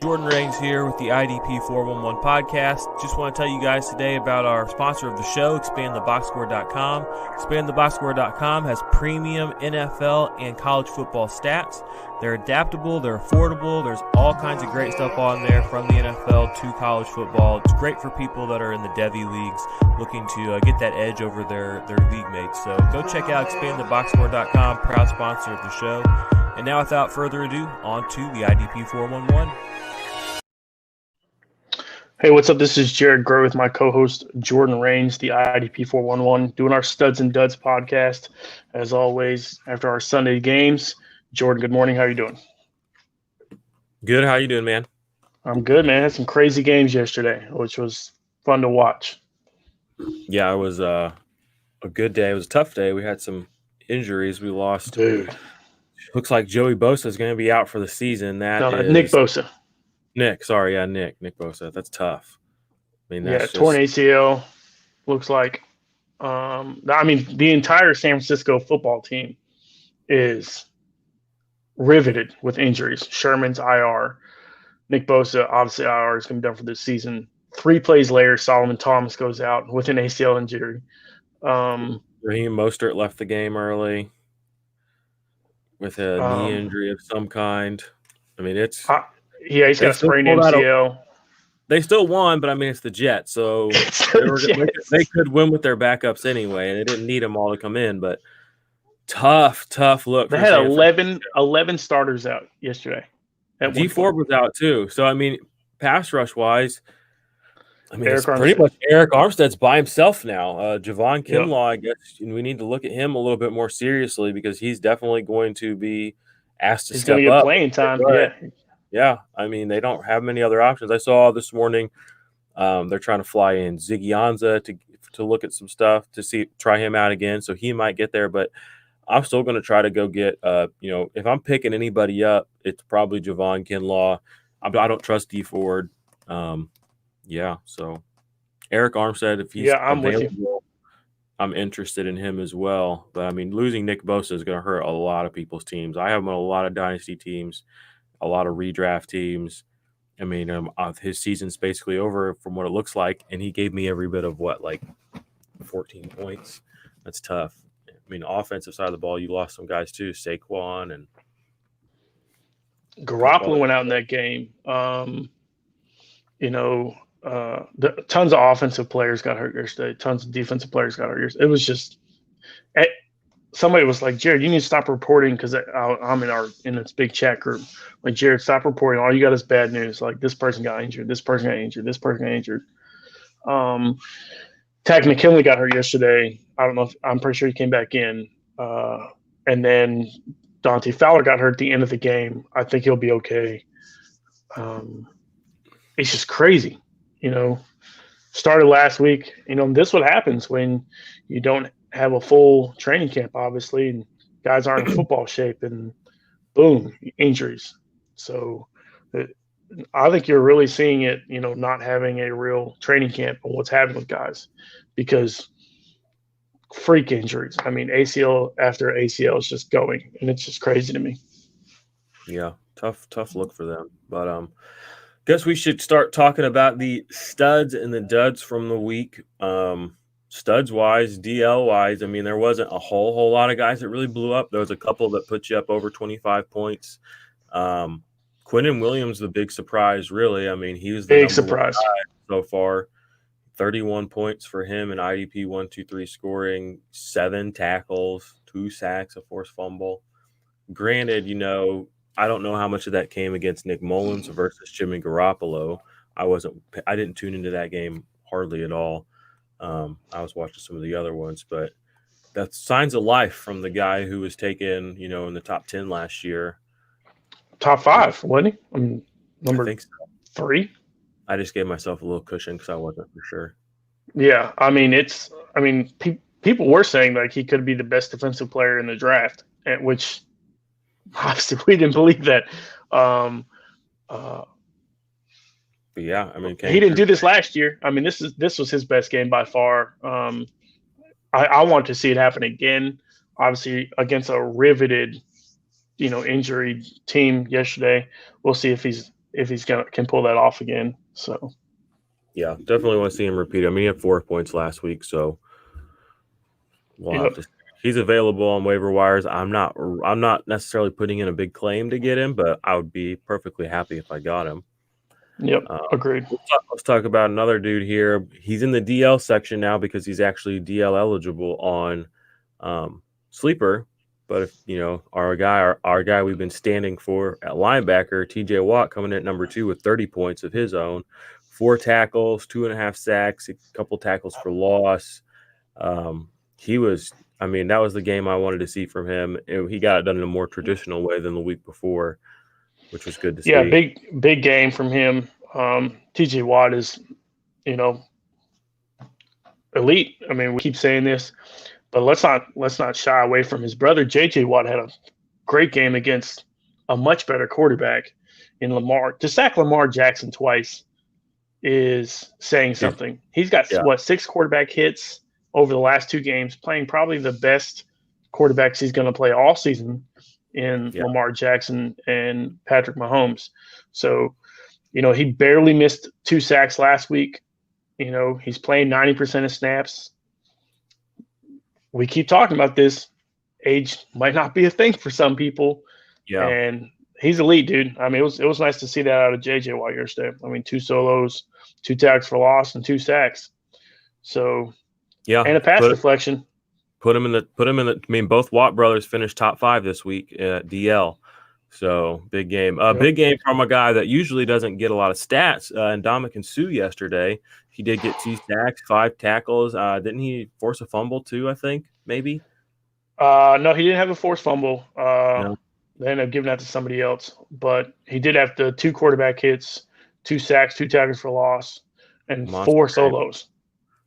Jordan Rains here with the IDP 411 podcast. Just want to tell you guys today about our sponsor of the show, expandtheboxscore.com. Expandtheboxscore.com has premium NFL and college football stats. They're adaptable, they're affordable, there's all kinds of great stuff on there from the NFL to college football. It's great for people that are in the Devy leagues looking to get that edge over their league mates. So go check out expandtheboxscore.com, proud sponsor of the show. And now, without further ado, on to the IDP 411. Hey, what's up? This is Jared Gray with my co-host Jordan Rains, the IDP 411, doing our Studs and Duds podcast. As always, after our Sunday games. Jordan, good morning. How are you doing? Good. How you doing, man? I'm good, man. Had some crazy games yesterday, which was fun to watch. Yeah, it was a good day. It was a tough day. We had some injuries. We lost. Dude. Looks like Joey Bosa is going to be out for the season. Nick Bosa. Nick Bosa. That's tough. I mean, that's torn ACL. Looks like. The entire San Francisco football team is riveted with injuries. Sherman's IR. Nick Bosa, obviously IR, is going to be done for this season. 3 plays later, Solomon Thomas goes out with an ACL injury. Raheem Mostert left the game early with a knee injury of some kind. I mean, it's he's got a sprained MCL. They still won, but I mean, it's the Jets, so they could win with their backups anyway, and they didn't need them all to come in. But tough look. They had 11 starters out yesterday. D Ford was out too, so I mean, pass rush wise, I mean, it's pretty much Eric Armstead's by himself now. Javon Kinlaw, I guess we need to look at him a little bit more seriously because he's definitely going to be asked to step up. He's going to get playing time, Yeah, I mean, they don't have many other options. I saw this morning they're trying to fly in Ziggy Ansah to look at some stuff to try him out again, so he might get there. But I'm still going to try to go get if I'm picking anybody up, it's probably Javon Kinlaw. I don't trust D Ford. So Eric Armstead, if he's available, I'm interested in him as well. But I mean, losing Nick Bosa is going to hurt a lot of people's teams. I have him on a lot of dynasty teams, a lot of redraft teams. I mean, his season's basically over from what it looks like, and he gave me every bit of 14 points. That's tough. I mean, offensive side of the ball, you lost some guys too, Saquon and Garoppolo went out in that game. Tons of offensive players got hurt yesterday. Tons of defensive players got hurt yesterday. It was just somebody was like, Jared, you need to stop reporting because I'm in this big chat group. Like, Jared, stop reporting. All you got is bad news. Like, this person got injured. This person got injured. This person got injured. Tack McKinley got hurt yesterday. I don't know. I'm pretty sure he came back in. And then Dante Fowler got hurt at the end of the game. I think he'll be okay. It's just crazy. Started last week. This is what happens when you don't have a full training camp, obviously, and guys aren't in football shape, and boom, injuries. So I think you're really seeing it, not having a real training camp and what's happening with guys because freak injuries. I mean, ACL after ACL is just going, and it's just crazy to me. Yeah, tough look for them. But guess we should start talking about the studs and the duds from the week. Studs wise, DL wise, I mean, there wasn't a whole lot of guys that really blew up. There was a couple that put you up over 25 points. Quentin Williams, the big surprise, really. I mean, he was the big surprise so far. 31 points for him in IDP 1-2-3 scoring, 7 tackles, 2 sacks, a forced fumble. Granted, I don't know how much of that came against Nick Mullins versus Jimmy Garoppolo. I didn't tune into that game hardly at all. I was watching some of the other ones, but that's signs of life from the guy who was taken, in the top 10 last year. Top 5, wasn't he? Number I think so. 3. I just gave myself a little cushion because I wasn't for sure. Yeah, I mean, people were saying like he could be the best defensive player in the draft, which obviously we didn't believe that. But yeah, I mean, he didn't do this last year. I mean, this was his best game by far. I want to see it happen again. Obviously, against a riveted, injury team yesterday. We'll see if if he's can pull that off again. So yeah, definitely want to see him repeat. I mean, he had 4 points last week, so we'll have to. He's available on waiver wires. I'm not necessarily putting in a big claim to get him, but I would be perfectly happy if I got him. Yep, agreed. Let's talk about another dude here. He's in the DL section now because he's actually DL eligible on Sleeper. But if our guy we've been standing for at linebacker, TJ Watt, coming in at number 2 with 30 points of his own, 4 tackles, 2.5 sacks, a couple tackles for loss. That was the game I wanted to see from him. He got it done in a more traditional way than the week before, which was good to see. Yeah, big game from him. TJ Watt is, elite. I mean, we keep saying this, but let's not shy away from his brother. JJ Watt had a great game against a much better quarterback in Lamar. To sack Lamar Jackson twice is saying something. He's got 6 quarterback hits over the last 2 games, playing probably the best quarterbacks he's going to play all season in Lamar Jackson and Patrick Mahomes. So, he barely missed 2 sacks last week. He's playing 90% of snaps. We keep talking about this. Age might not be a thing for some people. Yeah. And he's elite, dude. I mean, it was nice to see that out of JJ Watt yesterday. I mean, 2 solos, 2 tackles for loss, and 2 sacks. So, and a pass deflection. Put him in the. I mean, both Watt brothers finished top 5 this week at DL. So big game. Big game from a guy that usually doesn't get a lot of stats. And Ndamukong Suh yesterday, he did get 2 sacks, 5 tackles. Didn't he force a fumble too? I think maybe. No, he didn't have a forced fumble. No. They ended up giving that to somebody else. But he did have the 2 quarterback hits, 2 sacks, 2 tackles for loss, and 4 solos.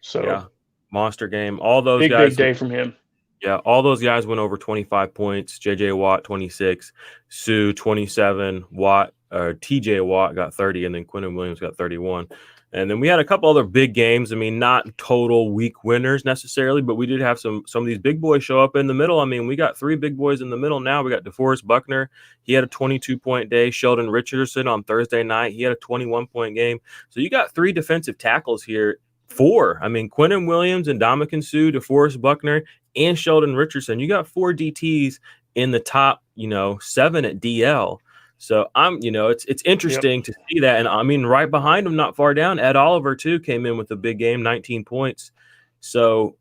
So monster game. All those guys. Big day from him. Yeah, all those guys went over 25 points. JJ Watt 26, Sue 27, TJ Watt got 30, and then Quentin Williams got 31. And then we had a couple other big games. I mean, not total week winners necessarily, but we did have some of these big boys show up in the middle. I mean, we got 3 big boys in the middle now. We got DeForest Buckner. He had a 22-point day. Sheldon Richardson on Thursday night. He had a 21-point game. So you got 3 defensive tackles here. 4. I mean, Quentin Williams and Ndamukong Suh, DeForest Buckner, and Sheldon Richardson. You got 4 DTs in the top, 7 at DL. So it's interesting to see that. And I mean, right behind him, not far down, Ed Oliver too came in with a big game, 19 points. So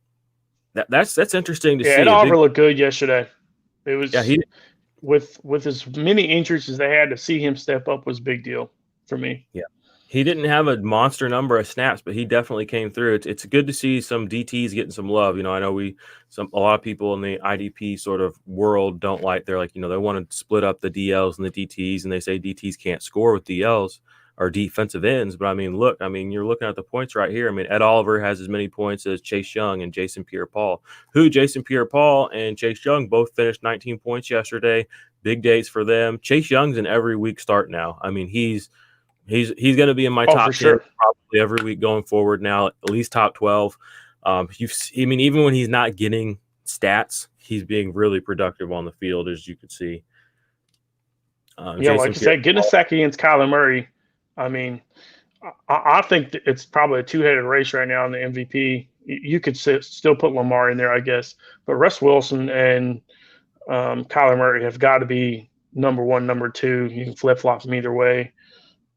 that's interesting to see. Ed Oliver looked good yesterday. It was with as many injuries as they had, to see him step up was a big deal for me. Yeah. He didn't have a monster number of snaps, but he definitely came through. It's good to see some DTs getting some love. I know a lot of people in the IDP sort of world don't like. They're like, they want to split up the DLs and the DTs, and they say DTs can't score with DLs or defensive ends. But I mean, look, you're looking at the points right here. I mean, Ed Oliver has as many points as Chase Young and Jason Pierre-Paul. Jason Pierre-Paul and Chase Young both finished 19 points yesterday. Big days for them. Chase Young's an every week start now. I mean, He's going to be in my top 10 probably every week going forward now, at least top 12. Even when he's not getting stats, he's being really productive on the field, as you could see. Like you said, getting a sack against Kyler Murray. I mean, I think it's probably a 2-headed race right now in the MVP. You could still put Lamar in there, I guess. But Russ Wilson and Kyler Murray have got to be number 1, number 2. You can flip-flop them either way.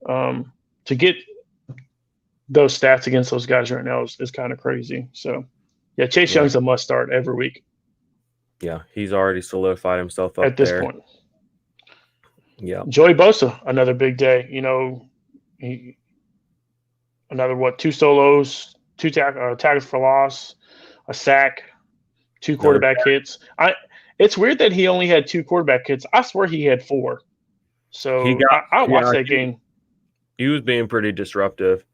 To get those stats against those guys right now is kind of crazy. So, Chase Young's a must start every week. Yeah, he's already solidified himself up at this point. Yeah, Joey Bosa, another big day. Another 2 solos, 2 tackles for loss, a sack, 2 quarterback hits. It's weird that he only had 2 quarterback hits. I swear he had 4. So I watched that game. He was being pretty disruptive.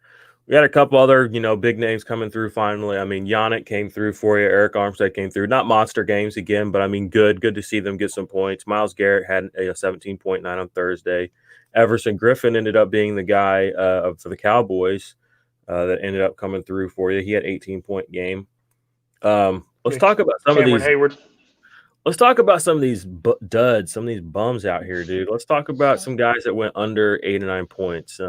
We had a couple other, big names coming through finally. I mean, Yannick came through for you. Eric Armstead came through. Not monster games again, but I mean, good to see them get some points. Myles Garrett had a 17.9 on Thursday. Everson Griffin ended up being the guy for the Cowboys that ended up coming through for you. He had 18-point game. Let's talk about some of these. Hayward. Let's talk about some of these duds, some of these bums out here, dude. Let's talk about some guys that went under 8 or 9 points.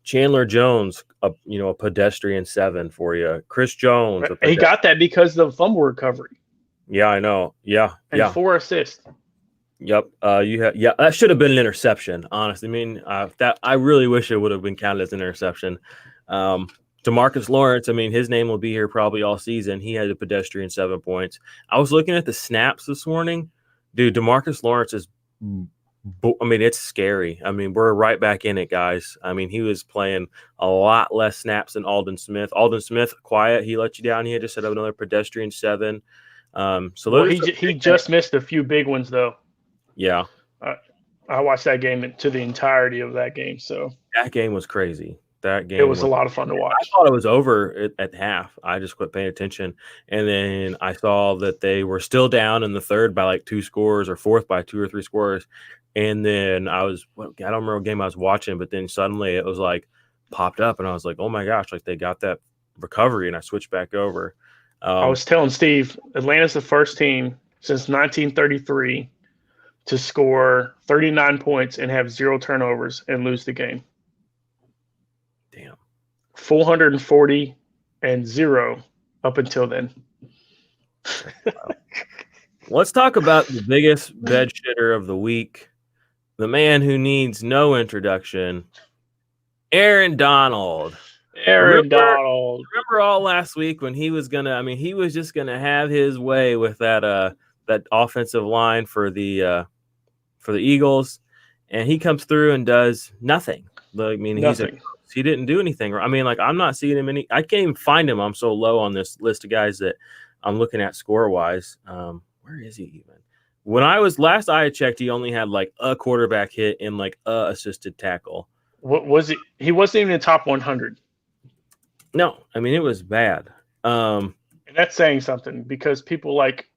Chandler Jones, a pedestrian 7 for you. Chris Jones, he got that because of the fumble recovery. Yeah, I know. Yeah, and 4 assists. Yep. That should have been an interception. Honestly, I mean, I really wish it would have been counted as an interception. Demarcus Lawrence, I mean, his name will be here probably all season. He had a pedestrian 7 points. I was looking at the snaps this morning. Dude, Demarcus Lawrence is, I mean, it's scary. I mean, we're right back in it, guys. I mean, he was playing a lot less snaps than Aldon Smith. Aldon Smith, quiet. He let you down. He had just set up another pedestrian 7. He just missed a few big ones, though. Yeah. I watched that game to the entirety of that game. So that game was crazy. It was a lot of fun to watch. I thought it was over at half. I just quit paying attention. And then I saw that they were still down in the third by like 2 scores or fourth by 2 or 3 scores. And then I don't remember what game I was watching, but then suddenly it was like popped up and I was like, oh my gosh, like they got that recovery, and I switched back over. I was telling Steve, Atlanta's the first team since 1933 to score 39 points and have 0 turnovers and lose the game. Damn. 440 and 0 up until then. Let's talk about the biggest bed shitter of the week. The man who needs no introduction, Aaron Donald. Remember all last week when he was just gonna have his way with that offensive line for the Eagles, and he comes through and does nothing. I mean, nothing. He didn't do anything. I mean, like, I'm not seeing him I can't even find him. I'm so low on this list of guys that I'm looking at score wise. Where is he even? When last I checked, he only had like a quarterback hit and like a assisted tackle. What was it? He wasn't even in the top 100. No, I mean, it was bad. And that's saying something because people like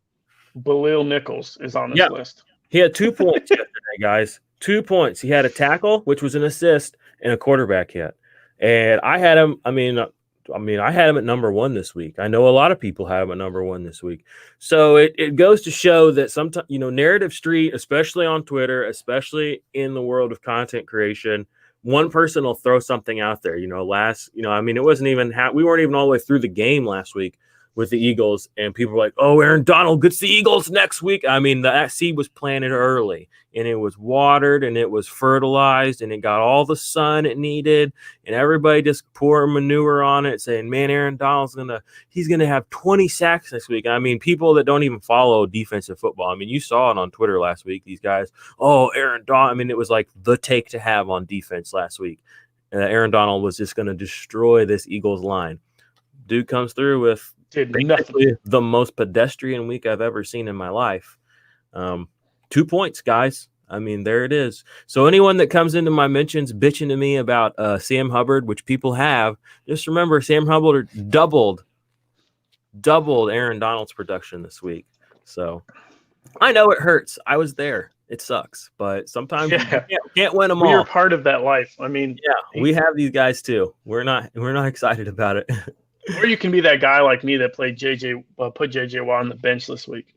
Balil Nichols is on this list. He had 2 points yesterday, guys. 2 points. He had a tackle, which was an assist, and a quarterback hit. And I had him. I mean, I had him at number 1 this week. I know a lot of people have him at number 1 this week. So it goes to show that sometimes, Narrative Street, especially on Twitter, especially in the world of content creation, one person will throw something out there. It wasn't even we weren't even all the way through the game last week with the Eagles, and people were like, oh, Aaron Donald gets the Eagles next week. I mean, that seed was planted early, and it was watered, and it was fertilized, and it got all the sun it needed, and everybody just pour manure on it, saying, man, Aaron Donald's he's gonna have 20 sacks next week. I mean, people that don't even follow defensive football. I mean, you saw it on Twitter last week, these guys, oh, Aaron Donald. I mean, it was like the take to have on defense last week. Aaron Donald was just going to destroy this Eagles line. Dude comes through with the most pedestrian week I've ever seen in my life. 2 points, guys. I mean, there it is. So anyone that comes into my mentions bitching to me about Sam Hubbard, which people have, just remember Sam Hubbard doubled Aaron Donald's production this week. So I know it hurts. I was there. It sucks, but sometimes you can't win them all. We're part of that life. I mean, we have these guys too. We're not excited about it. Or you can be that guy like me that put JJ Watt on the bench this week.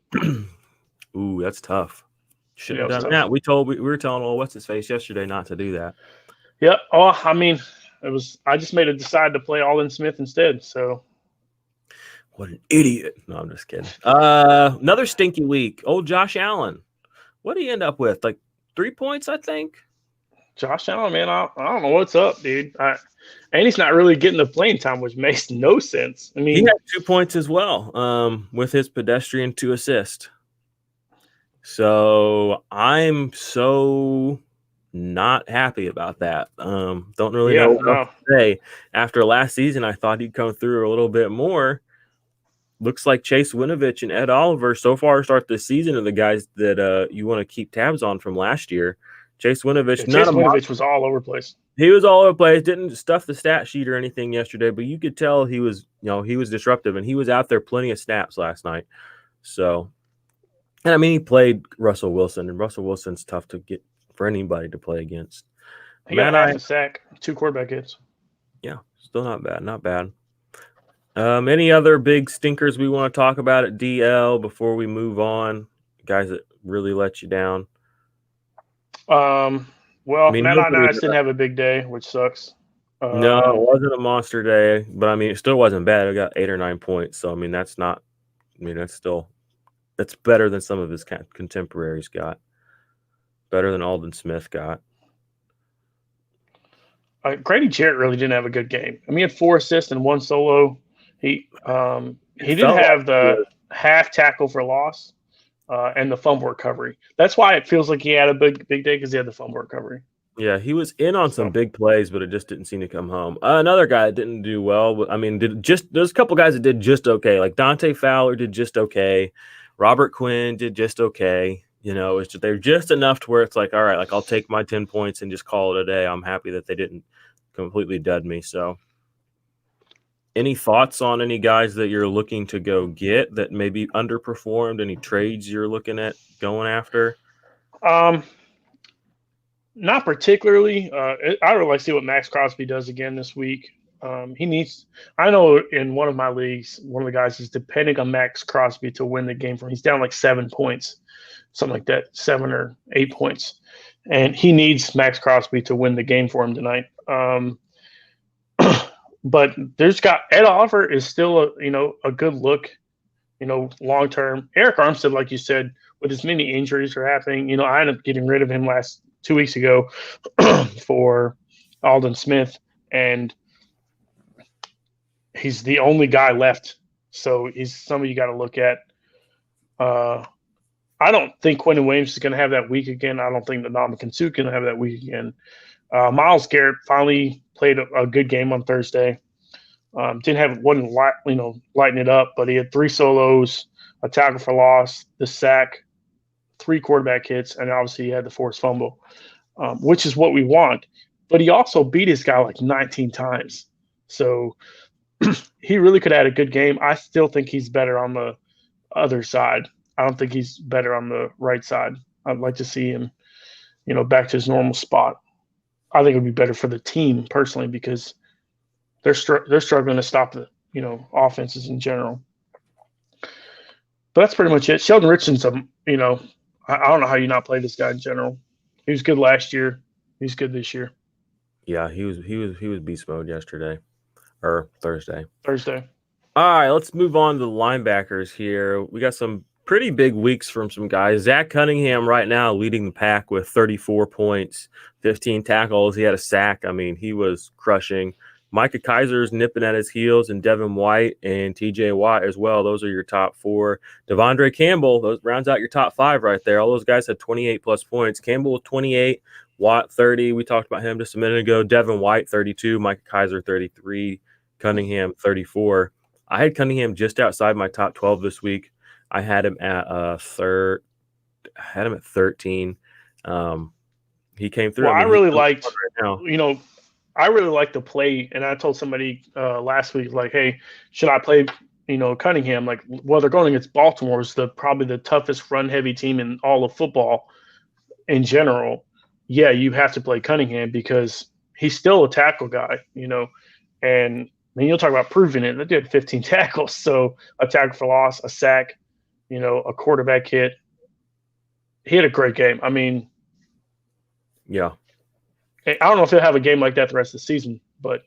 Ooh, that's tough. Should have done that. We were telling what's his face yesterday not to do that. Yeah. Oh, I mean, I just decide to play Aldon Smith instead. So. What an idiot. No, I'm just kidding. Another stinky week. Old Josh Allen. What did he end up with? Like 3 points, I think. Josh Allen, man, I don't know what's up, dude. And he's not really getting the playing time, which makes no sense. I mean, he had 2 points as well, with his pedestrian 2 assist. So I'm so not happy about that. Don't really know what to say. After last season, I thought he'd come through a little bit more. Looks like Chase Winovich and Ed Oliver so far start the season are the guys that you want to keep tabs on from last year. Chase Winovich, was all over the place. He was all over the place. Didn't stuff the stat sheet or anything yesterday, but you could tell he was disruptive, and he was out there plenty of snaps last night. So, and I mean, he played Russell Wilson, and Russell Wilson's tough to get for anybody to play against. He got half a sack, 2 quarterback hits. Yeah, still not bad. Not bad. Any other big stinkers we want to talk about at DL before we move on? Guys that really let you down? Well, Matt Ioannidis didn't have a big day, which sucks. No, it wasn't a monster day, but I mean, it still wasn't bad. I got 8 or 9 points, so I mean, that's better than some of his contemporaries got. Better than Aldon Smith got. Grady Jarrett really didn't have a good game. I mean, he had 4 assists and 1 solo. He didn't have the half tackle for loss and the fumble recovery. That's why it feels like he had a big day, because he had the fumble recovery. Yeah, he was in on some big plays, but it just didn't seem to come home. Another guy that didn't do well. I mean, there's a couple guys that did just okay. Like Dante Fowler did just okay. Robert Quinn did just okay. You know, they're just enough to where it's like, all right, like I'll take my 10 points and just call it a day. I'm happy that they didn't completely dud me. So, any thoughts on any guys that you're looking to go get that maybe underperformed? Any trades you're looking at going after? Not particularly. I would like to see what Max Crosby does again this week. He needs. I know in one of my leagues, one of the guys is depending on Max Crosby to win the game for him. He's down like 7 points, something like that, 7 or 8 points, and he needs Max Crosby to win the game for him tonight. But there's got Ed Oliver is still a good look, long term. Eric Armstead, like you said, with as many injuries are happening, I ended up getting rid of him 2 weeks ago for Aldon Smith, and he's the only guy left. So he's somebody you got to look at. I don't think Quentin Williams is going to have that week again. I don't think that Ndamukong Suh can have that week again. Myles Garrett finally played a good game on Thursday. Wasn't lighting it up, but he had 3 solos, a tackle for loss, the sack, 3 quarterback hits, and obviously he had the forced fumble, which is what we want. But he also beat his guy like 19 times. So he really could have had a good game. I still think he's better on the other side. I don't think he's better on the right side. I'd like to see him, back to his normal spot. I think it would be better for the team personally, because they're struggling to stop the offenses in general. But that's pretty much it. Sheldon Richardson, I don't know how you not play this guy in general. He was good last year. He's good this year. Yeah, he was beast mode yesterday or Thursday. Thursday. All right, let's move on to the linebackers here. We got some pretty big weeks from some guys. Zach Cunningham right now leading the pack with 34 points, 15 tackles. He had a sack. I mean, he was crushing. Micah Kaiser's nipping at his heels, and Devin White and TJ Watt as well. Those are your top 4. Devondre Campbell, those rounds out your top 5 right there. All those guys had 28 plus points. Campbell with 28, Watt 30. We talked about him just a minute ago. Devin White 32, Micah Kaiser 33, Cunningham 34. I had Cunningham just outside my top 12 this week. I had him at third. I had him at 13. He came through. Well, I really liked, I really like the play, and I told somebody last week, like, hey, should I play, Cunningham? Like, well, they're going against Baltimore, is probably the toughest run-heavy team in all of football in general. Yeah, you have to play Cunningham because he's still a tackle guy, and I mean, you'll talk about proving it. They did 15 tackles, so a tackle for loss, a sack, a quarterback hit. He had a great game. I mean, yeah. I don't know if he'll have a game like that the rest of the season, but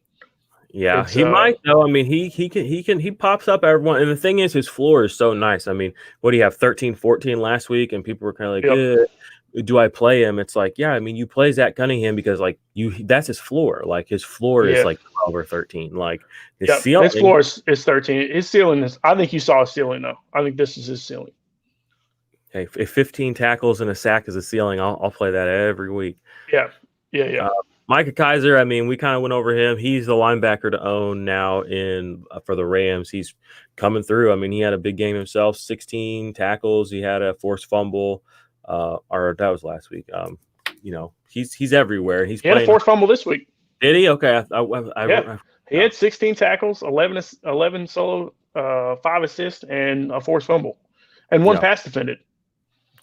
yeah, he might though. I mean, he pops up everyone, and the thing is, his floor is so nice. I mean, what do you have, 13, 14 last week, and people were kind of like, do I play him? It's like, yeah, I mean, you play Zach Cunningham because like that's his floor. Like his floor is like 12 or 13. Like his ceiling. His floor is 13. His ceiling is. I think you saw a ceiling though. I think this is his ceiling. Hey, if 15 tackles and a sack is a ceiling, I'll play that every week. Yeah. Micah Kaiser, I mean, we kind of went over him. He's the linebacker to own now for the Rams. He's coming through. I mean, he had a big game himself, 16 tackles. He had a forced fumble, or that was last week. He's everywhere. He had a forced fumble this week. Did he? Okay. He had 16 tackles, 11 solo, 5 assists, and a forced fumble, and 1 pass defended.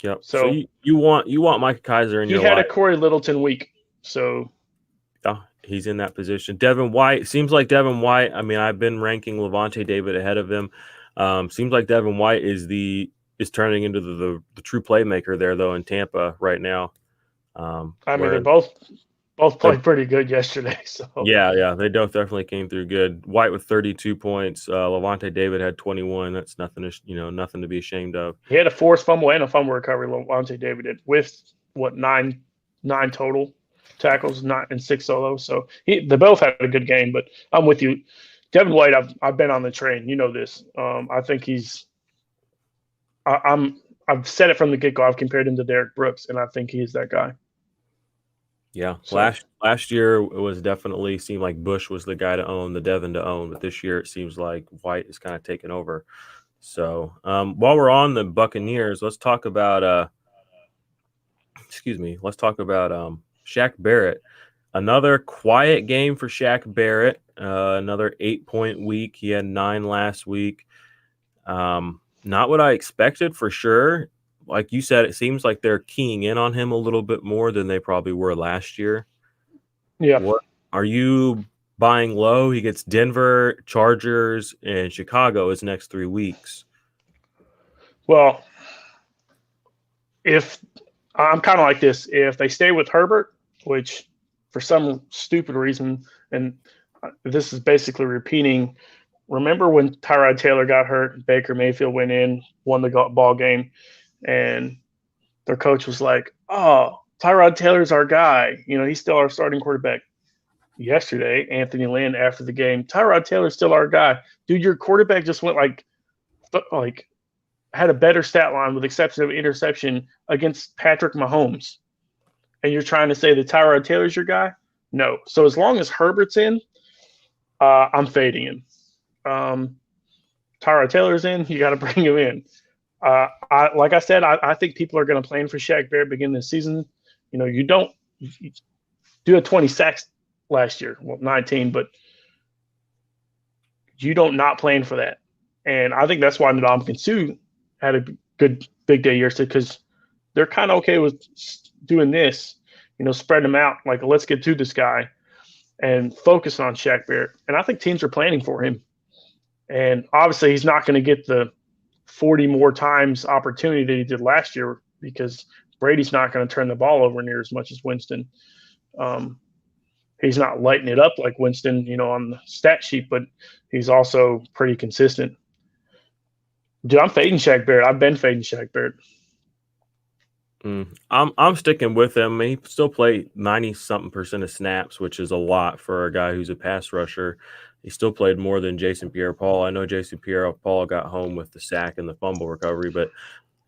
Yep. So you want Micah Kaiser in your life. He had a Corey Littleton week. So he's in that position. Devin White, seems like Devin White, I mean, I've been ranking Levante David ahead of him. Seems like Devin White is the is turning into the true playmaker there, though, in Tampa right now. I mean, they both played pretty good yesterday. So yeah, they definitely came through good. White with 32 points. Levante David had 21. That's nothing to be ashamed of. He had a forced fumble and a fumble recovery. Levante David did with nine total tackles, 9 and 6 solos. So they both had a good game. But I'm with you, Devin White. I've been on the train. You know this. I think I've said it from the get-go. I've compared him to Derek Brooks, and I think he's that guy. Yeah, so, last year it was definitely seemed like Bush was the guy to own, the Devin to own, but this year it seems like White is kind of taking over. So while we're on the Buccaneers, let's talk about Shaq Barrett. Another quiet game for Shaq Barrett. Another 8-point week. He had 9 last week. Not what I expected for sure. Like you said, it seems like they're keying in on him a little bit more than they probably were last year. Yeah. What are you buying low? He gets Denver, Chargers, and Chicago his next 3 weeks. Well, if I'm kind of like this, if they stay with Herbert, which for some stupid reason, and this is basically repeating, remember when Tyrod Taylor got hurt, Baker Mayfield went in, won the ball game, and their coach was like, "Oh, Tyrod Taylor's our guy. He's still our starting quarterback." Yesterday, Anthony Lynn after the game, Tyrod Taylor's still our guy. Dude, your quarterback just went like had a better stat line with exception of interception against Patrick Mahomes. And you're trying to say that Tyrod Taylor's your guy? No. So as long as Herbert's in, I'm fading him. Tyrod Taylor's in, you got to bring him in. Like I said, I think people are going to plan for Shaq Barrett beginning the season. You don't do a 20 sacks last year, 19, but you don't not plan for that. And I think that's why Ndamukong Suh had a good big day yesterday, because they're kind of okay with doing this, spread them out. Like, let's get to this guy and focus on Shaq Barrett. And I think teams are planning for him. And obviously he's not going to get the 40 more times opportunity that he did last year, because Brady's not going to turn the ball over near as much as Winston. He's not lighting it up like Winston, on the stat sheet, but he's also pretty consistent. Dude, I'm fading Shaq Barrett. I've been fading Shaq Barrett. I'm sticking with him. He still played 90-something% of snaps, which is a lot for a guy who's a pass rusher. He still played more than Jason Pierre-Paul. I know Jason Pierre-Paul got home with the sack and the fumble recovery, but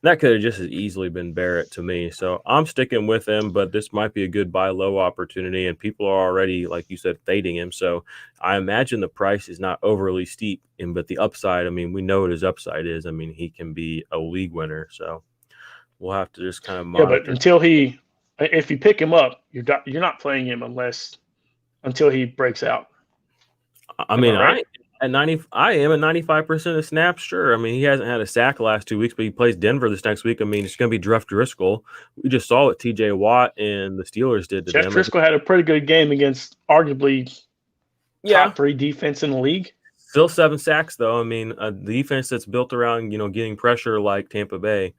that could have just as easily been Barrett to me. So I'm sticking with him, but this might be a good buy low opportunity, and people are already, like you said, fading him. So I imagine the price is not overly steep, but the upside, I mean, we know what his upside is. I mean, he can be a league winner. So we'll have to just kind of monitor. Yeah, but if you pick him up, you're not playing him until he breaks out. I mean, right? I am at 95% of snaps. Sure. I mean, he hasn't had a sack the last 2 weeks, but he plays Denver this next week. I mean, it's going to be Jeff Driscoll. We just saw what TJ Watt and the Steelers did to them. Jeff Driscoll had a pretty good game against arguably top 3 defense in the league. Still 7 sacks, though. I mean, the defense that's built around, getting pressure like Tampa Bay.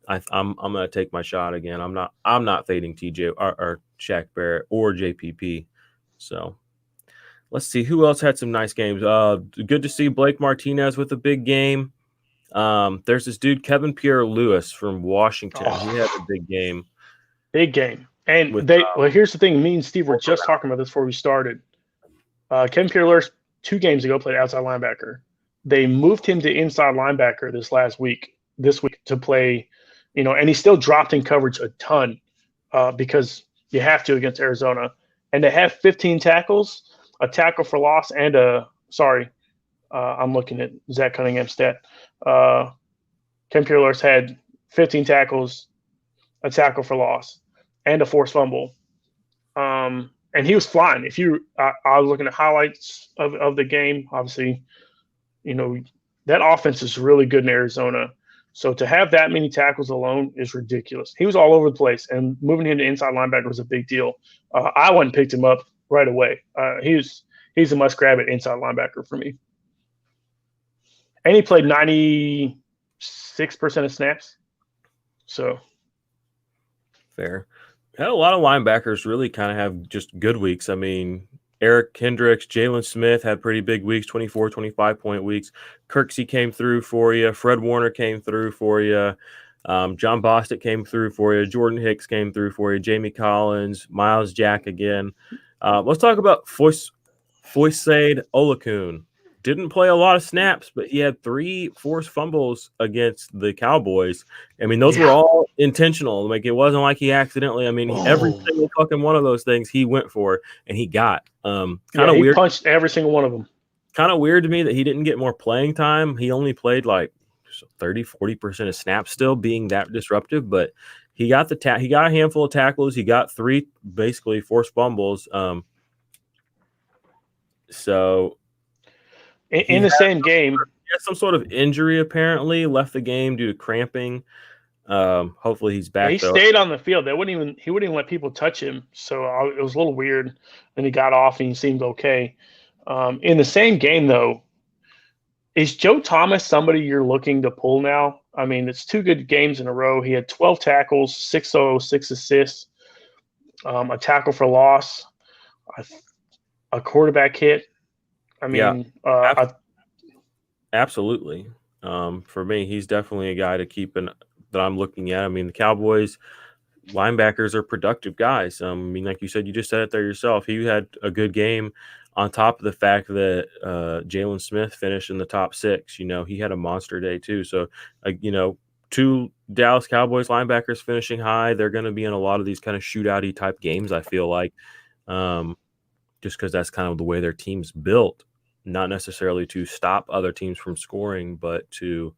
I'm going to take my shot again. I'm not fading TJ or Shaq Barrett or JPP. So let's see who else had some nice games. Good to see Blake Martinez with a big game. There's this dude Kevin Pierre-Louis from Washington. He had a big game. Big game. And here's the thing. Me and Steve were just talking about this before we started. Kevin Pierre-Louis 2 games ago played outside linebacker. They moved him to inside linebacker this week to play. And he still dropped in coverage a ton because you have to against Arizona. And they have 15 tackles, a tackle for loss, and I'm looking at Zach Cunningham's stat. Ken Pierre-Louis had 15 tackles, a tackle for loss, and a forced fumble. And he was flying. I was looking at highlights of the game. Obviously, that offense is really good in Arizona. So to have that many tackles alone is ridiculous. He was all over the place, and moving him to inside linebacker was a big deal. I went and picked him up right away. He's a must grab at inside linebacker for me. And he played 96% 6% of snaps. So fair. Had a lot of linebackers really kind of have just good weeks. I mean, Eric Kendricks, Jalen Smith had pretty big weeks, 24, 25-point weeks. Kirksey came through for you. Fred Warner came through for you. John Bostic came through for you. Jordan Hicks came through for you. Jamie Collins, Miles Jack again. Let's talk about Foyesade Olakun. Didn't play a lot of snaps, but he had 3 forced fumbles against the Cowboys. I mean, those were all intentional. Like, it wasn't like he accidentally. I mean, every single fucking one of those things he went for and he got. Kind of weird. He punched every single one of them. Kind of weird to me that he didn't get more playing time. He only played like 30-40% of snaps still, being that disruptive, but he got he got a handful of tackles. He got 3 basically forced fumbles. So in the same game, he had some sort of injury apparently, left the game due to cramping. Hopefully he's back. He stayed on the field. He wouldn't even let people touch him. So it was a little weird. Then he got off and he seemed okay. In the same game though, is Joe Thomas somebody you're looking to pull now? I mean, it's 2 good games in a row. He had 12 tackles, 6 assists, a tackle for loss, a quarterback hit. I mean, absolutely. For me, he's definitely a guy to keep that I'm looking at. I mean, the Cowboys linebackers are productive guys. I mean, like you said, you just said it there yourself. He had a good game on top of the fact that Jalen Smith finished in the top 6. You know, he had a monster day too. So, 2 Dallas Cowboys linebackers finishing high. They're going to be in a lot of these kind of shootout-y type games, I feel like, just because that's kind of the way their team's built. Not necessarily to stop other teams from scoring, but to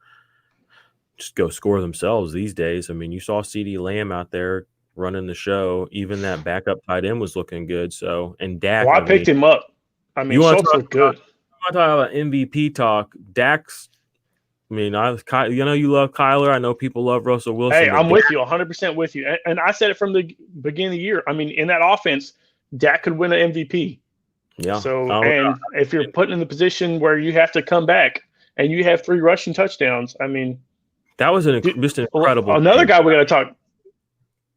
just go score themselves these days. I mean, you saw CeeDee Lamb out there running the show. Even that backup tight end was looking good. So, and Dak. Well, I picked him up. I mean, Schultz looked good. I want to talk about MVP talk. Dak's. I mean, you love Kyler. I know people love Russell Wilson. Hey, I'm with you, 100% with you. And I said it from the beginning of the year. I mean, in that offense, Dak could win an MVP. Yeah. So, if you're put in the position where you have to come back and you have 3 rushing touchdowns, I mean, that was just an incredible. Another guy we got to talk.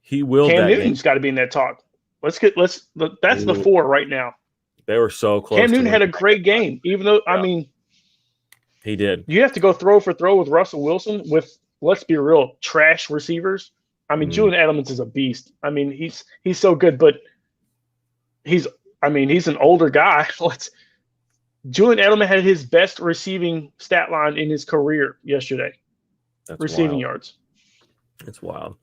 He will. Cam Newton's got to be in that talk. That's the 4 right now. They were so close. Cam Newton had a great game, even though I mean, he did. You have to go throw for throw with Russell Wilson with, let's be real, trash receivers. I mean, Julian Edelman is a beast. I mean, he's so good, but he's an older guy. Julian Edelman had his best receiving stat line in his career yesterday. That's receiving wild. yards. It's wild.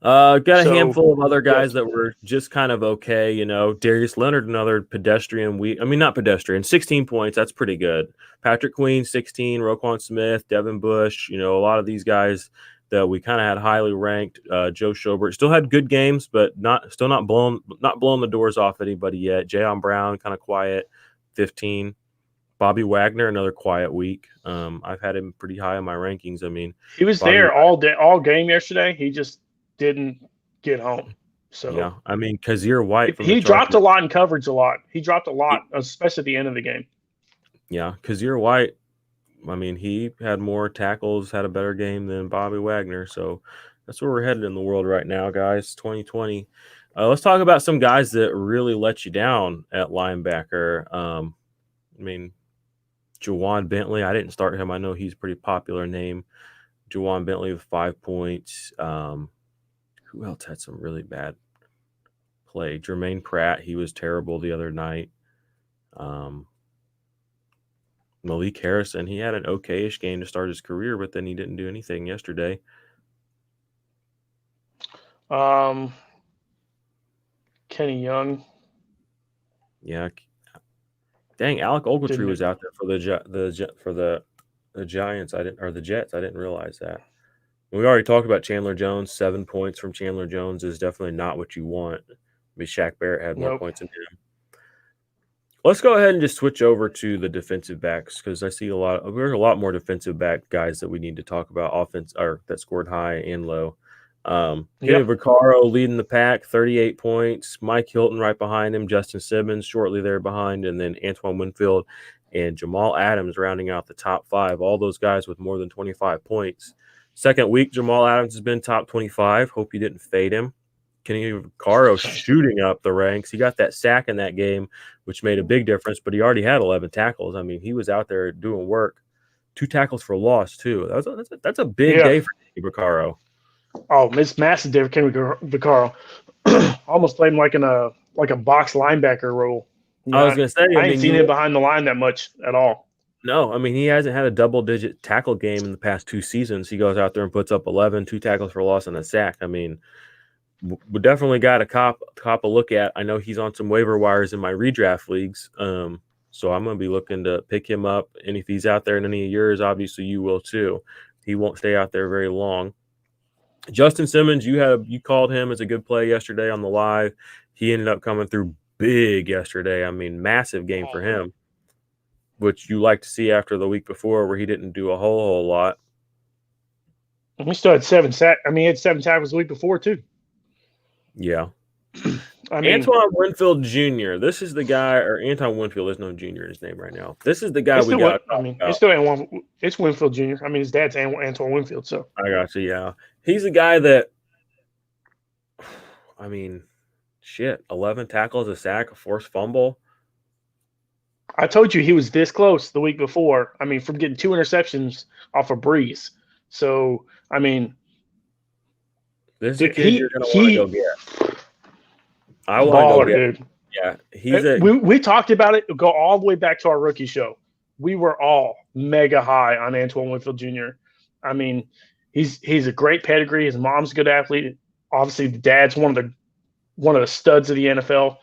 Got a handful of other guys that were just kind of okay. You know, Darius Leonard, another pedestrian week. I mean, not pedestrian, 16 points. That's pretty good. Patrick Queen, 16. Roquan Smith, Devin Bush. You know, a lot of these guys that we kind of had highly ranked. Joe Schobert still had good games, but not blowing the doors off anybody yet. Jayon Brown, kind of quiet, 15. Bobby Wagner, another quiet week. I've had him pretty high in my rankings. I mean, he was there all game yesterday. He just didn't get home. So yeah, I mean, Kazir White. He dropped a lot in coverage. He dropped a lot, especially at the end of the game. Yeah, Kazir White. I mean, he had more tackles, had a better game than Bobby Wagner. So that's where we're headed in the world right now, guys. 2020. Let's talk about some guys that really let you down at linebacker. I mean, Juwan Bentley. I didn't start him. I know he's a pretty popular name. Juwan Bentley with 5 points. Who else had some really bad play? Jermaine Pratt. He was terrible the other night. Malik Harris, and he had an okay-ish game to start his career, but then he didn't do anything yesterday. Kenny Young. Yeah. Dang, Alec Ogletree was out there for the Giants. The Jets. I didn't realize that. We already talked about Chandler Jones. 7 points from Chandler Jones is definitely not what you want. Maybe Shaq Barrett had more points than him. Let's go ahead and just switch over to the defensive backs because I see there's a lot more defensive back guys that we need to talk about offense or that scored high and low. Kenny Vaccaro leading the pack, 38 points. Mike Hilton right behind him. Justin Simmons shortly there behind. And then Antoine Winfield and Jamal Adams rounding out the top 5. All those guys with more than 25 points. Second week, Jamal Adams has been top 25. Hope you didn't fade him. Kenny Vaccaro shooting up the ranks. He got that sack in that game, which made a big difference, but he already had 11 tackles. I mean, he was out there doing work. 2 tackles for loss, too. That's a big day for Kenny Vaccaro. Oh, it's massive day for Kenny Vaccaro. Almost played him like a box linebacker role. I was going to say, I ain't seen him behind the line that much at all. No, I mean, he hasn't had a double-digit tackle game in the past 2 seasons. He goes out there and puts up 11, 2 tackles for loss, and a sack. I mean, we definitely got to cop a look at. I know he's on some waiver wires in my redraft leagues, so I'm going to be looking to pick him up. And if he's out there in any of yours, obviously you will too. He won't stay out there very long. Justin Simmons, you called him as a good play yesterday on the live. He ended up coming through big yesterday. I mean, massive game for him, which you like to see after the week before where he didn't do a whole lot. He still had 7 sacks. I mean, he had 7 tackles the week before too. Yeah. I mean, Antoine Winfield Jr. This is the guy, or Antoine Winfield. There's no Jr. in his name right now. This is the guy we got. It's Winfield Jr. I mean, his dad's Antoine Winfield. So I got you. Yeah, he's the guy that. I mean, 11 tackles, a sack, a forced fumble. I told you he was this close the week before. I mean, from getting 2 interceptions off a breeze. So I mean, this is a kid you're gonna want to go get. I want to go get. Dude. Yeah, we talked about it. Go all the way back to our rookie show. We were all mega high on Antoine Winfield Jr. I mean, he's a great pedigree. His mom's a good athlete. Obviously, the dad's one of the studs of the NFL.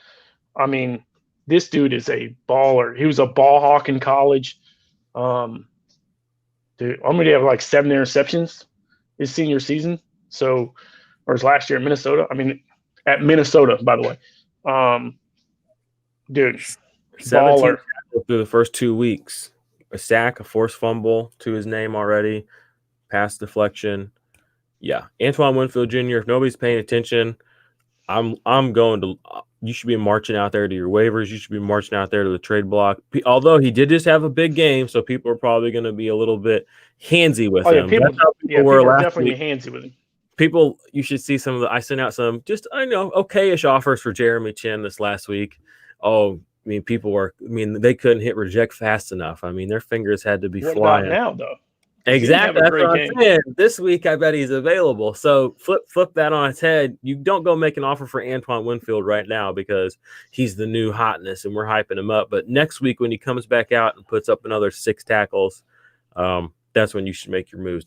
I mean, this dude is a baller. He was a ball hawk in college. Dude, I'm going to have like 7 interceptions his senior season. So, or his last year at Minnesota. I mean, at Minnesota, by the way. Dude, 17 through the first 2 weeks. A sack, a forced fumble to his name already. Pass deflection. Yeah. Antoine Winfield Jr., if nobody's paying attention, I'm going to – you should be marching out there to your waivers. You should be marching out there to the trade block. Although he did just have a big game, so people are probably going to be a little bit handsy with him. People were definitely handsy with him. People, you should see some of the – I sent out some just, okay-ish offers for Jeremy Chin this last week. Oh, I mean, they couldn't hit reject fast enough. I mean, their fingers had to be flying. What about now, though? Exactly. That's what I'm saying. This week, I bet he's available. So flip that on its head. You don't go make an offer for Antoine Winfield right now because he's the new hotness and we're hyping him up. But next week, when he comes back out and puts up another 6 tackles, that's when you should make your moves.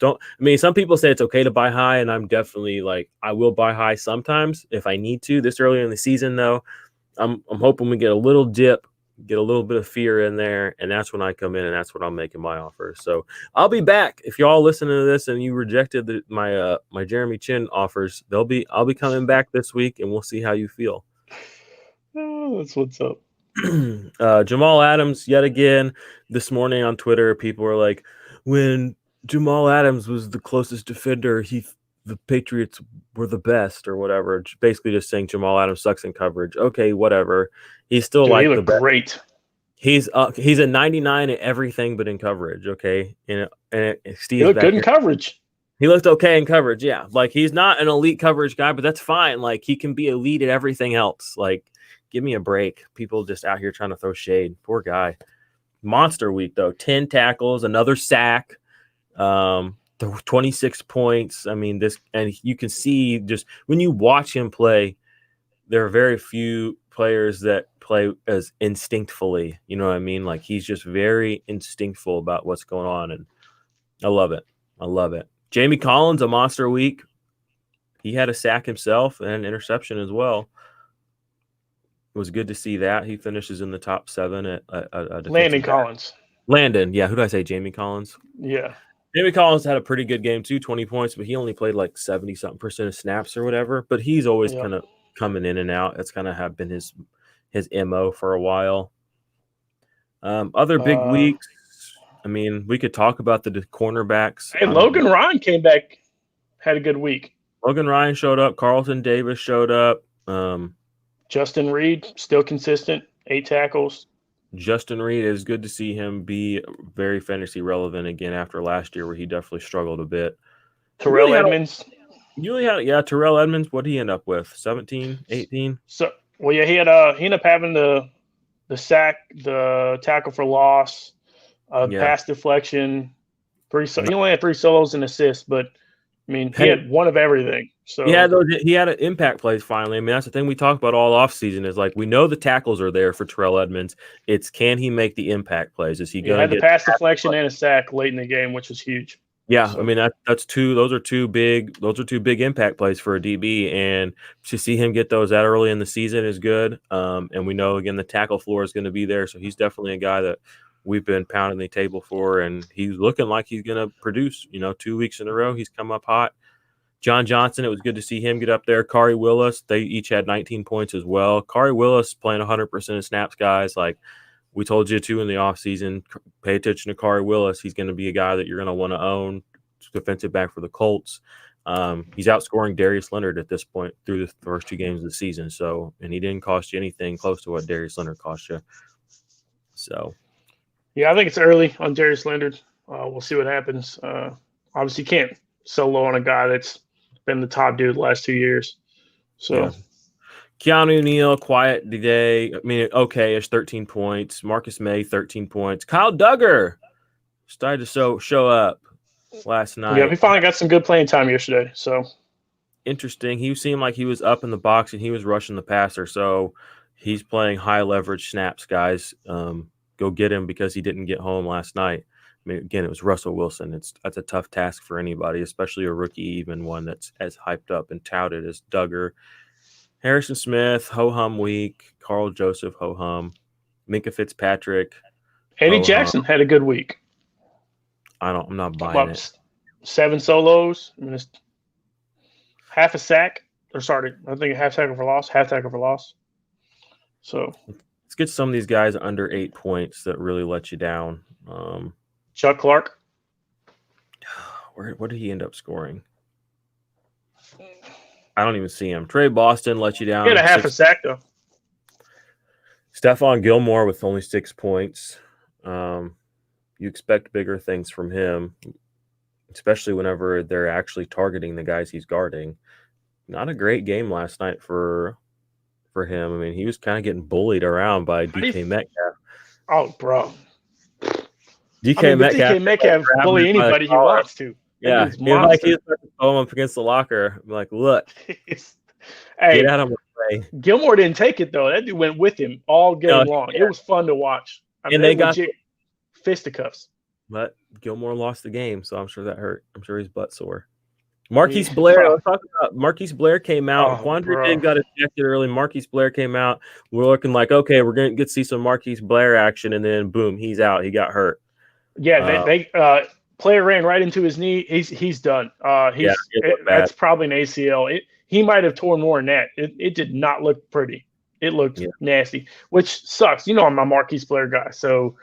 Some people say it's okay to buy high, and I'm definitely I will buy high sometimes if I need to. This early in the season, though, I'm hoping we get a little dip, get a little bit of fear in there, and that's when I come in, and that's when I'm making my offers. So I'll be back. If y'all listening to this and you rejected my Jeremy Chin offers, I'll be coming back this week, and we'll see how you feel. Oh, that's what's up. Jamal Adams, yet again, this morning on Twitter, people were like, when Jamal Adams was the closest defender, the Patriots were the best or whatever. Basically just saying Jamal Adams sucks in coverage. Okay, whatever. He's still he looked great. He's a 99 at everything but in coverage, okay? And he looked good in coverage. He looked okay in coverage, yeah. He's not an elite coverage guy, but that's fine. He can be elite at everything else. Give me a break. People just out here trying to throw shade. Poor guy. Monster week, though. 10 tackles, another sack. 26 points. I mean, and you can see just when you watch him play, there are very few players that play as instinctfully. You know what I mean? He's just very instinctful about what's going on, and I love it. Jamie Collins, a monster week. He had a sack himself and an interception as well. It was good to see that. He finishes in the top 7 at Landon Collins. Landon, yeah. Who did I say? Jamie Collins? Yeah. Jamie Collins had a pretty good game too, 20 points, but he only played 70-something% of snaps or whatever. But he's always kind of coming in and out. It's kind of have been his MO for a while. Other big weeks. I mean, we could talk about the cornerbacks. Hey, Logan Ryan came back, had a good week. Logan Ryan showed up. Carlton Davis showed up. Justin Reed, still consistent, 8 tackles. Justin Reed, is good to see him be very fantasy relevant again after last year where he definitely struggled a bit. Terrell Edmonds. Terrell Edmonds, what did he end up with? 17, 18? So, he ended up having the sack, the tackle for loss, pass deflection. He only had 3 solos and assists, but I mean, he had one of everything. So he had an impact plays finally. I mean, that's the thing we talk about all offseason is like we know the tackles are there for Terrell Edmonds. It's can he make the impact plays? Is he going to get the pass deflection and a sack late in the game, which was huge. Yeah, so. I mean that's two. Those are two big impact plays for a DB, and to see him get those that early in the season is good. And we know again the tackle floor is going to be there, so he's definitely a guy that we've been pounding the table for, and he's looking like he's going to produce. 2 weeks in a row, he's come up hot. John Johnson, it was good to see him get up there. Kari Willis, they each had 19 points as well. Kari Willis playing 100% of snaps, guys. Like we told you too in the offseason, pay attention to Kari Willis. He's going to be a guy that you're going to want to own. Defensive back for the Colts. He's outscoring Darius Leonard at this point through the first 2 games of the season. So, and he didn't cost you anything close to what Darius Leonard cost you. So, yeah, I think it's early on Darius Leonard. We'll see what happens. Obviously, you can't sell low on a guy that's been the top dude the last 2 years. So, yeah. Keanu Neil, quiet today. I mean, okay-ish, 13 points. Marcus May, 13 points. Kyle Duggar started to show up last night. Yeah, he finally got some good playing time yesterday. So interesting. He seemed like he was up in the box and he was rushing the passer. So he's playing high leverage snaps, guys. Go get him because he didn't get home last night. I mean, again, it was Russell Wilson. That's a tough task for anybody, especially a rookie, even one that's as hyped up and touted as Duggar. Harrison Smith, ho-hum week. Carl Joseph, ho-hum. Minka Fitzpatrick. Eddie Jackson had a good week. I'm not buying it. 7 solos. I mean, it's half a sack. Or sorry, I think half tackle for loss. So let's get some of these guys under 8 points that really let you down. Chuck Clark. What did he end up scoring? I don't even see him. Trey Boston let you down. He had a half a sack, though. Stefan Gilmore with only 6 points. You expect bigger things from him, especially whenever they're actually targeting the guys he's guarding. Not a great game last night for him. I mean, he was kind of getting bullied around by DK Metcalf. Oh, bro. DK Metcalf bully anybody he wants to. Yeah, he's like he's throwing him up against the locker. I'm like, look, hey, get out of my way. Gilmore didn't take it though. That dude went with him all game long. Yeah. It was fun to watch. And they got fisticuffs. But Gilmore lost the game, so I'm sure that hurt. I'm sure he's butt sore. Marquise Blair. Let's talk about Marquise Blair came out. Quandre Diggs got ejected early. Marquise Blair came out. We're looking like, okay, we're going to get to see some Marquise Blair action, and then boom, he's out. He got hurt. Yeah, player ran right into his knee. He's done. That's probably an ACL. He might have torn more than that. It did not look pretty. It looked nasty, which sucks. I'm a Marquise Blair guy, so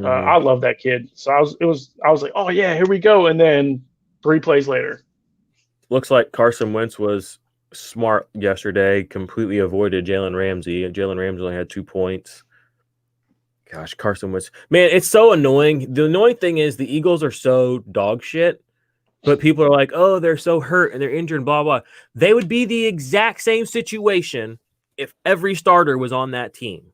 I love that kid. So I was like, oh yeah, here we go. And then 3 plays later, looks like Carson Wentz was smart yesterday. Completely avoided Jalen Ramsey, and Jalen Ramsey only had 2 points. Gosh, Carson Wentz. Man, it's so annoying. The annoying thing is the Eagles are so dog shit, but people are like, oh, they're so hurt and they're injured and blah, blah. They would be the exact same situation if every starter was on that team.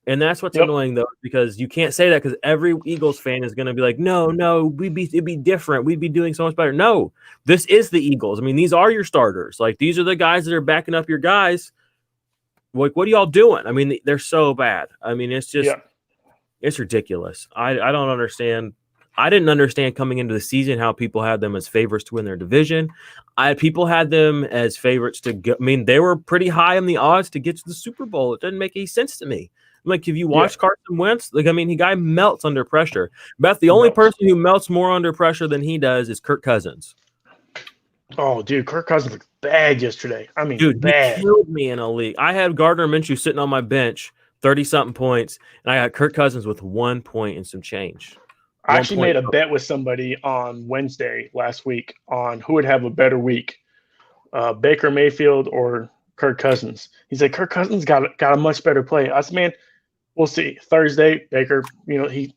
And that's what's annoying, though, because you can't say that because every Eagles fan is going to be like, no, it'd be different. We'd be doing so much better. No, this is the Eagles. I mean, these are your starters. Like, these are the guys that are backing up your guys. Like, what are y'all doing? I mean, they're so bad. I mean, it's just it's ridiculous. I don't understand. I didn't understand coming into the season how people had them as favorites to win their division. People had them as favorites to go. I mean, they were pretty high on the odds to get to the Super Bowl. It doesn't make any sense to me. Like, if you watch Carson Wentz, like, I mean, the guy melts under pressure. But the only person who melts more under pressure than he does is Kirk Cousins. Oh, dude, Kirk Cousins looked bad yesterday. I mean, dude, bad. He killed me in a league. I had Gardner Minshew sitting on my bench, 30-something points, and I got Kirk Cousins with 1 point and some change. I actually made a bet with somebody on Wednesday last week on who would have a better week. Baker Mayfield or Kirk Cousins. He said Kirk Cousins got a much better play. I said, man, we'll see. Thursday, Baker, he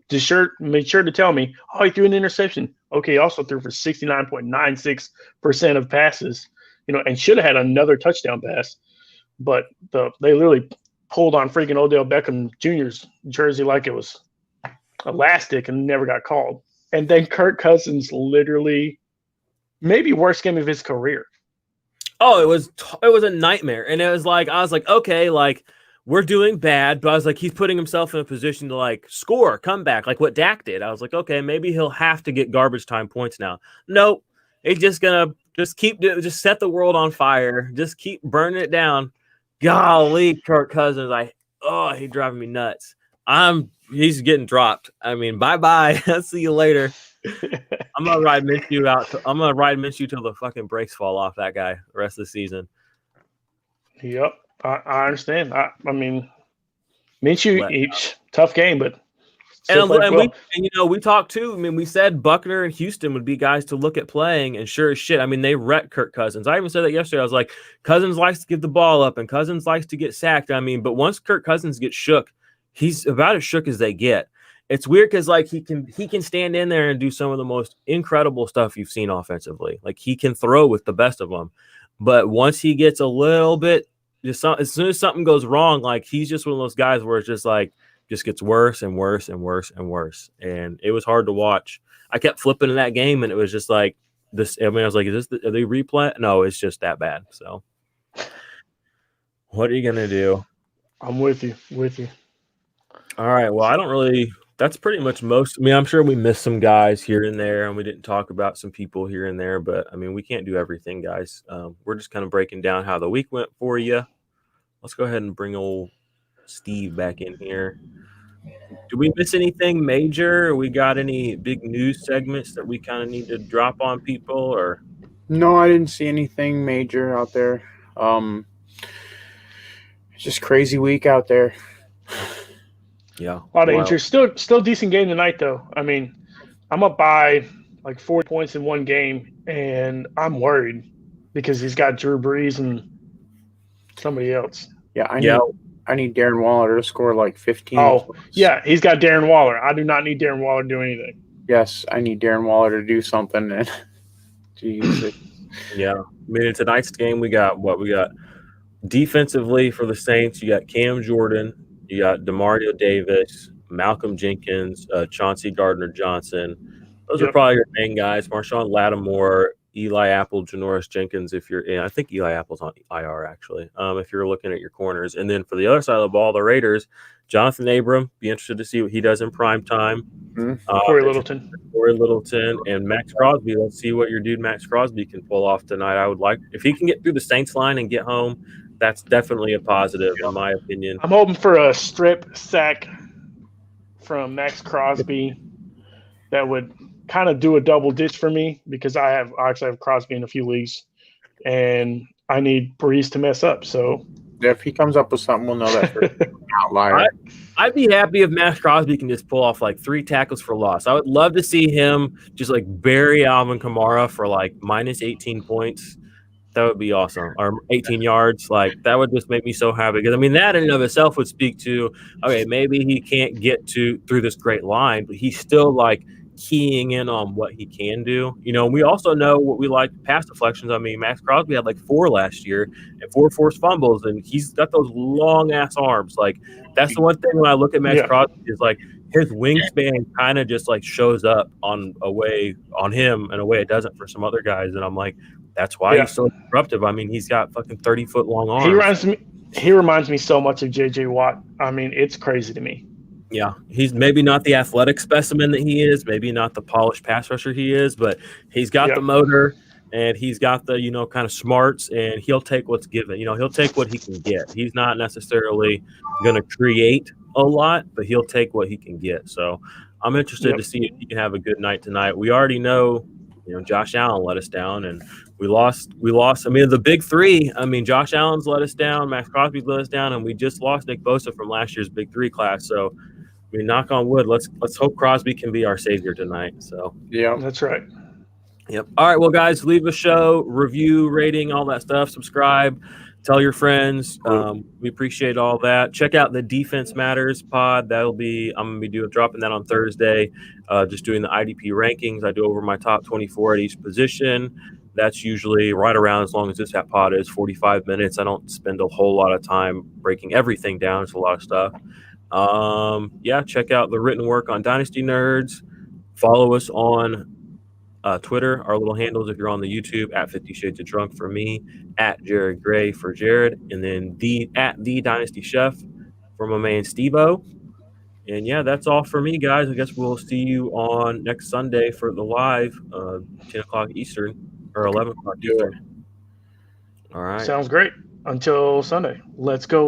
just made sure to tell me, oh, he threw an interception. Okay, he also threw for 69.96% of passes, and should have had another touchdown pass. But they literally pulled on freaking Odell Beckham Jr.'s jersey like it was elastic and never got called. And then Kirk Cousins literally maybe worst game of his career. Oh, it was a nightmare. And it was like, I was like, okay, like we're doing bad, but I was like, he's putting himself in a position to like score, come back, like what Dak did. I was like, okay, maybe he'll have to get garbage time points now. Nope. He's just gonna just set the world on fire. Just keep burning it down. Golly, Kirk Cousins, he's driving me nuts. He's getting dropped. I mean, bye-bye. I'll see you later. I'm gonna ride Minshew out. I'm gonna ride Minshew till the fucking brakes fall off that guy the rest of the season. Yep, I understand. I mean, Minshew, tough game, but we talked too. I mean, we said Buckner and Houston would be guys to look at playing, and sure as shit, I mean, they wrecked Kirk Cousins. I even said that yesterday. I was like, Cousins likes to give the ball up, and Cousins likes to get sacked. I mean, but once Kirk Cousins gets shook, he's about as shook as they get. It's weird because like he can stand in there and do some of the most incredible stuff you've seen offensively. Like he can throw with the best of them, but once he gets a little bit, as soon as something goes wrong, like he's just one of those guys where it's just like just gets worse and worse and worse and worse. And it was hard to watch. I kept flipping in that game, and it was just like this. I mean, I was like, are they replay? No, it's just that bad. So, what are you gonna do? I'm with you. All right. Well, that's pretty much most. I mean, I'm sure we missed some guys here and there, and we didn't talk about some people here and there. But I mean, we can't do everything, guys. We're just kind of breaking down how the week went for you. Let's go ahead and bring old Steve back in here. Do we miss anything major? We got any big news segments that we kind of need to drop on people? Or no, I didn't see anything major out there. It's just crazy week out there. Yeah, a lot of interest. Still decent game tonight, though. I mean, I'm up by like 40 points in one game, and I'm worried because he's got Drew Brees and somebody else. Yeah, I need Darren Waller to score like 15. Oh, yeah, he's got Darren Waller. I do not need Darren Waller to do anything. Yes, I need Darren Waller to do something. And Jesus. Yeah, I mean, in tonight's game, we got defensively for the Saints. You got Cam Jordan, you got Demario Davis, Malcolm Jenkins, Chauncey Gardner-Johnson. Those are probably your main guys. Marshawn Lattimore, Eli Apple, Janoris Jenkins, if you're in. I think Eli Apple's on IR, actually, if you're looking at your corners. And then for the other side of the ball, the Raiders, Jonathan Abram, be interested to see what he does in prime time. Corey Littleton, and Max Crosby. Let's see what your dude Max Crosby can pull off tonight. I would like, if he can get through the Saints line and get home, that's definitely a positive, in my opinion. I'm hoping for a strip sack from Max Crosby that would kind of do a double ditch for me, because I actually have Crosby in a few leagues, and I need Brees to mess up. So if he comes up with something, we'll know that for an outlier. I'd be happy if Max Crosby can just pull off like 3 tackles for loss. I would love to see him just like bury Alvin Kamara for like minus 18 points. That would be awesome. Or 18 yards. Like, that would just make me so happy. Because, I mean, that in and of itself would speak to, okay, maybe he can't get through this great line, but he's still, like, keying in on what he can do. You know, we also know what we like pass deflections. I mean, Max Crosby had like 4 last year and 4 forced fumbles, and he's got those long-ass arms. Like, that's the one thing when I look at Max Crosby is, like, his wingspan kind of just, like, shows up on him in a way it doesn't for some other guys. And I'm like, that's why he's so disruptive. I mean, he's got fucking 30-foot long arms. He reminds me so much of J.J. Watt. I mean, it's crazy to me. Yeah, he's maybe not the athletic specimen that he is, maybe not the polished pass rusher he is, but he's got the motor and he's got the, you know, kind of smarts, and he'll take what's given. You know, he'll take what he can get. He's not necessarily going to create a lot, but he'll take what he can get. So I'm interested to see if he can have a good night tonight. We already know, you know, Josh Allen let us down, and we lost. I mean, the big three. I mean, Josh Allen's let us down, Max Crosby's let us down, and we just lost Nick Bosa from last year's big 3 class. So, I mean, knock on wood. Let's hope Crosby can be our savior tonight. So yeah, that's right. Yep. All right. Well, guys, leave a show, review, rating, all that stuff. Subscribe. Tell your friends. We appreciate all that. Check out the Defense Matters pod. I'm gonna be dropping that on Thursday. Just doing the IDP rankings. I do over my top 24 at each position. That's usually right around as long as this pod is, 45 minutes. I don't spend a whole lot of time breaking everything down. It's a lot of stuff. Check out the written work on Dynasty Nerds. Follow us on Twitter, our little handles, if you're on the YouTube, at 50 Shades of Drunk for me, at Jared Gray for Jared, and then at the Dynasty Chef for my man Steve-O. And yeah, that's all for me, guys. I guess we'll see you on next Sunday for the live, 10 o'clock Eastern or 11 o'clock Eastern. All right. Sounds great. Until Sunday. Let's go.